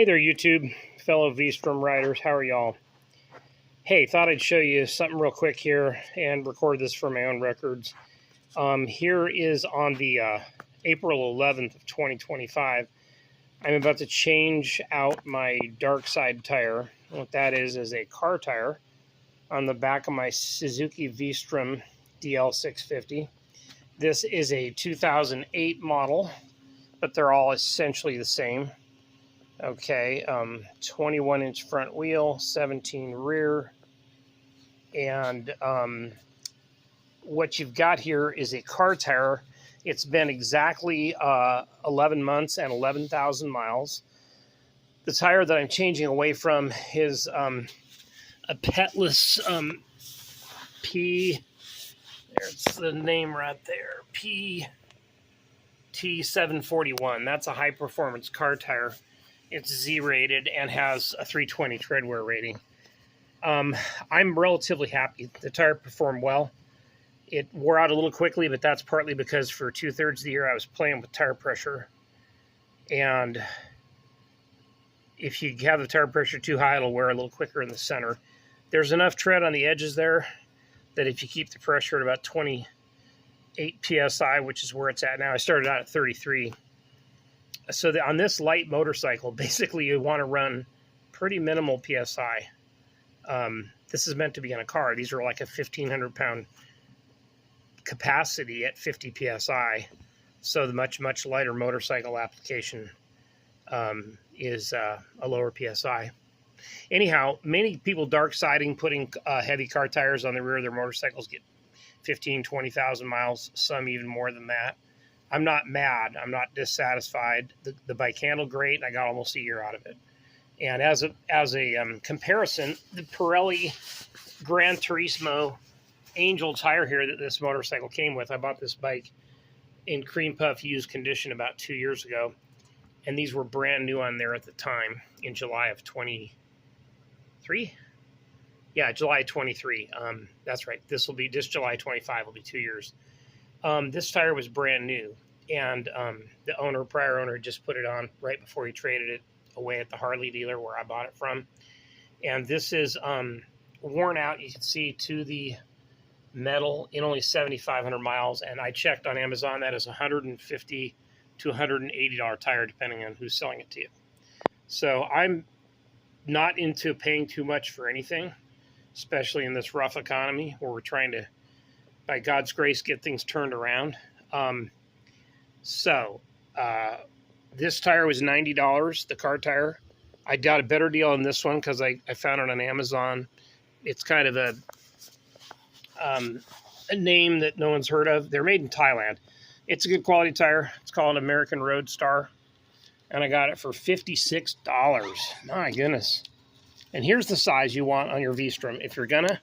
Hey there, YouTube, fellow V-Strom riders. How are y'all? Hey, thought I'd show you something real quick here and record this for my own records. Here is on the April 11th of 2025. I'm about to change out my Darkside tire. What that is a car tire on the back of my Suzuki V-Strom DL650. This is a 2008 model, but they're all essentially the same. Okay, 21-inch front wheel, 17 rear, and what you've got here is a car tire. It's been exactly 11 months and 11,000 miles. The tire that I'm changing away from is a petless there's the name right there, PT741. That's a high-performance car tire. It's Z-rated and has a 320 tread wear rating. I'm relatively happy. The tire performed well. It wore out a little quickly, but that's partly because for 2/3 of the year I was playing with tire pressure. And if you have the tire pressure too high, it'll wear a little quicker in the center. There's enough tread on the edges there that if you keep the pressure at about 28 PSI, which is where it's at now, I started out at 33. So on this light motorcycle, basically you want to run pretty minimal PSI. This is meant to be in a car. These are like a 1,500-pound capacity at 50 PSI. So the much lighter motorcycle application is a lower PSI. Anyhow, many people darksiding, putting heavy car tires on the rear of their motorcycles, get 15,000, 20,000 miles, some even more than that. I'm not mad. I'm not dissatisfied. The bike handled great, and I got almost a year out of it. And as a comparison, the Pirelli Gran Turismo Angel tire here that this motorcycle came with, I bought this bike in cream puff used condition about 2 years ago, and these were brand new on there at the time in July of 23. Yeah, July 23. That's right. This July 25 will be 2 years. This tire was brand new, and the prior owner just put it on right before he traded it away at the Harley dealer where I bought it from. And this is worn out, you can see, to the metal in only 7,500 miles. And I checked on Amazon, that is $150 to $180 tire, depending on who's selling it to you. So I'm not into paying too much for anything, especially in this rough economy where we're trying to, by God's grace, get things turned around. This tire was $90, the car tire. I got a better deal on this one because I found it on Amazon. It's kind of a name that no one's heard of. They're made in Thailand. It's a good quality tire. It's called an American Road Star, and I got it for $56. My goodness. And here's the size you want on your V-Strom. If you're going to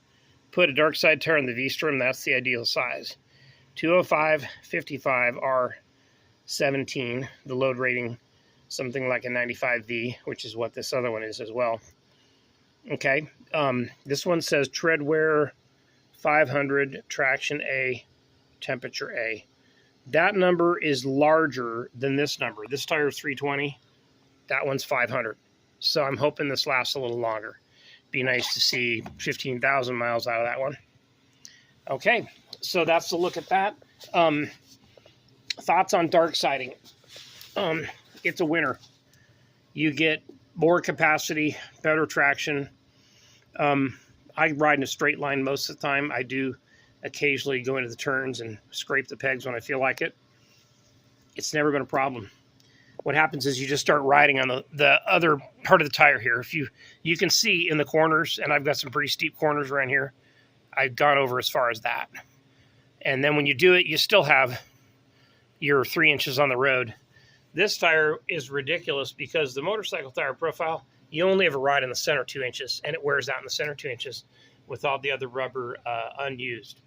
put a Darkside tire on the V-Strom, that's the ideal size. 205, 55, R17, the load rating, something like a 95V, which is what this other one is as well. Okay, this one says tread wear 500, traction A, temperature A. That number is larger than this number. This tire is 320, that one's 500. So I'm hoping this lasts a little longer. Be nice to see 15,000 miles out of that one. Okay, so that's the look at that. Thoughts on darksiding. It's a winner. You get more capacity, better traction. I ride in a straight line most of the time. I do occasionally go into the turns and scrape the pegs when I feel like it. It's never been a problem. What happens is you just start riding on the other part of the tire here. If you can see in the corners, and I've got some pretty steep corners around here, I've gone over as far as that. And then when you do it, you still have your 3 inches on the road. This tire is ridiculous because the motorcycle tire profile, you only ever ride in the center 2 inches, and it wears out in the center 2 inches with all the other rubber unused.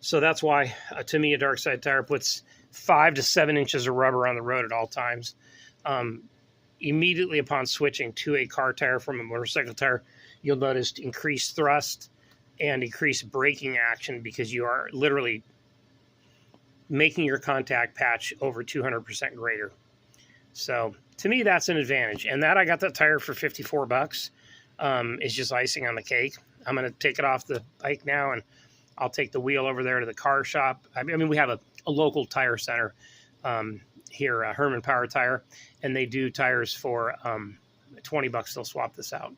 So that's why, to me, a Darkside tire puts 5 to 7 inches of rubber on the road at all times. Immediately upon switching to a car tire from a motorcycle tire, you'll notice increased thrust and increased braking action because you are literally making your contact patch over 200% greater. So to me, that's an advantage. And that I got that tire for 54 bucks. It's just icing on the cake. I'm going to take it off the bike now, and I'll take the wheel over there to the car shop. I mean, we have a local tire center here, Herman Power Tire, and they do tires for 20 bucks. They'll swap this out.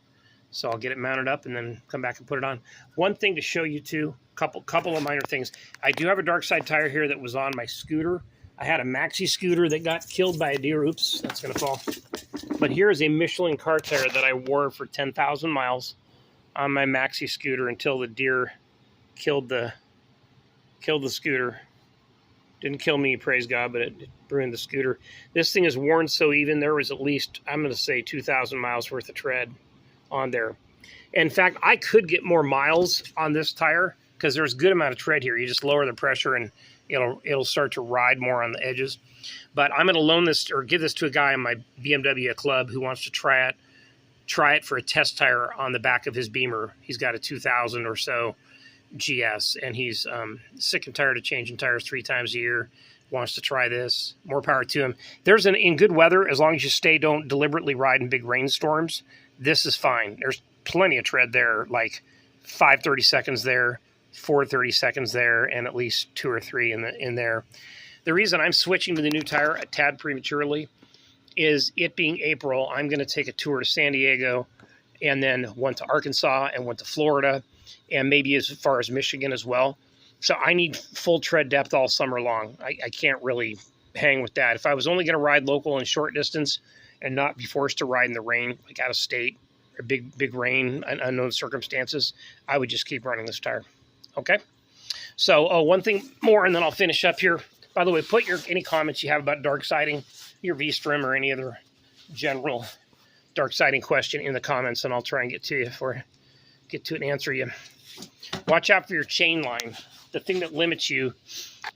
So I'll get it mounted up and then come back and put it on. One thing to show you too, couple of minor things. I do have a Darkside tire here that was on my scooter. I had a maxi scooter that got killed by a deer. Oops, that's going to fall. But here is a Michelin car tire that I wore for 10,000 miles on my maxi scooter until the deer killed the scooter. Didn't kill me, praise God, but it ruined the scooter. This thing is worn so even. There was at least, I'm going to say, 2,000 miles worth of tread on there. In fact, I could get more miles on this tire because there's a good amount of tread here. You just lower the pressure and it'll start to ride more on the edges. But I'm going to loan this or give this to a guy in my BMW club who wants to try it for a test tire on the back of his Beamer. He's got a 2000 or so GS, and he's sick and tired of changing tires 3 times a year. Wants to try this. More power to him. There's in good weather, as long as you don't deliberately ride in big rainstorms, this is fine. There's plenty of tread there, like 5 30 seconds there, 4 30 seconds there, and at least 2 or 3 in there. The reason I'm switching to the new tire a tad prematurely is it being April. I'm going to take a tour to San Diego, and then one to Arkansas, and one to Florida, and maybe as far as Michigan as well. So I need full tread depth all summer long. I can't really hang with that. If I was only going to ride local and short distance and not be forced to ride in the rain, like out of state, or big rain, unknown circumstances, I would just keep running this tire. Okay? So one thing more, and then I'll finish up here. By the way, put any comments you have about Darksiding, your V-Strom, or any other general Darksiding question in the comments, and I'll try and get to it and answer you. Watch out for your chain line. The thing that limits you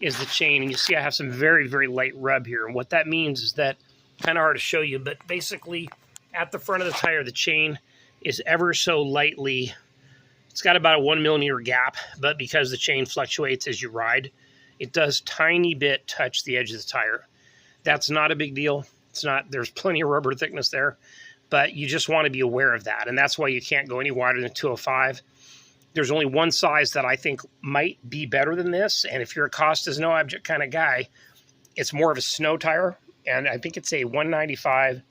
is the chain. And you see I have some very, very light rub here. And what that means is that, kind of hard to show you, but basically at the front of the tire, the chain is ever so lightly, it's got about a 1 millimeter gap, but because the chain fluctuates as you ride, it does tiny bit touch the edge of the tire. That's not a big deal. It's not, there's plenty of rubber thickness there, but you just want to be aware of that. And that's why you can't go any wider than 205. There's only one size that I think might be better than this. And if you're a cost is no object kind of guy, it's more of a snow tire. And I think it's a 195/60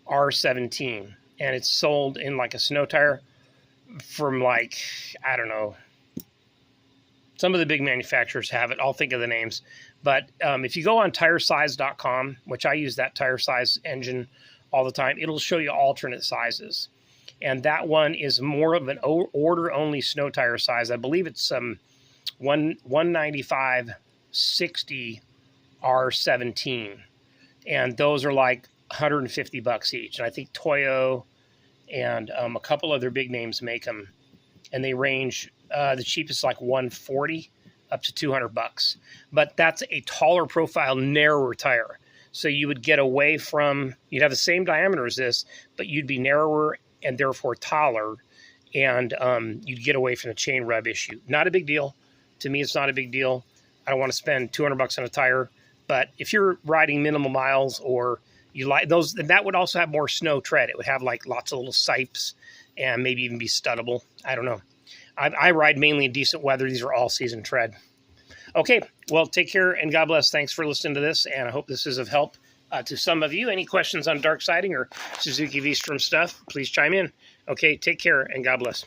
R17. And it's sold in like a snow tire from like, I don't know. Some of the big manufacturers have it. I'll think of the names. But if you go on TireSize.com, which I use that tire size engine all the time, it'll show you alternate sizes. And that one is more of an order-only snow tire size. I believe it's 195/60 R17. And those are like 150 bucks each. And I think Toyo and a couple other big names make them. And they range, the cheapest like 140 up to 200 bucks. But that's a taller profile, narrower tire. So you would get away from, you'd have the same diameter as this, but you'd be narrower and therefore taller, and you'd get away from the chain rub issue. Not a big deal. To me, it's not a big deal. I don't want to spend 200 bucks on a tire, but if you're riding minimal miles or you like those, then that would also have more snow tread. It would have like lots of little sipes and maybe even be studdable. I don't know. I ride mainly in decent weather. These are all season tread. Okay, well, take care and God bless. Thanks for listening to this, and I hope this is of help to some of you. Any questions on Darksiding or Suzuki V-Strom stuff, please chime in. Okay, take care and God bless.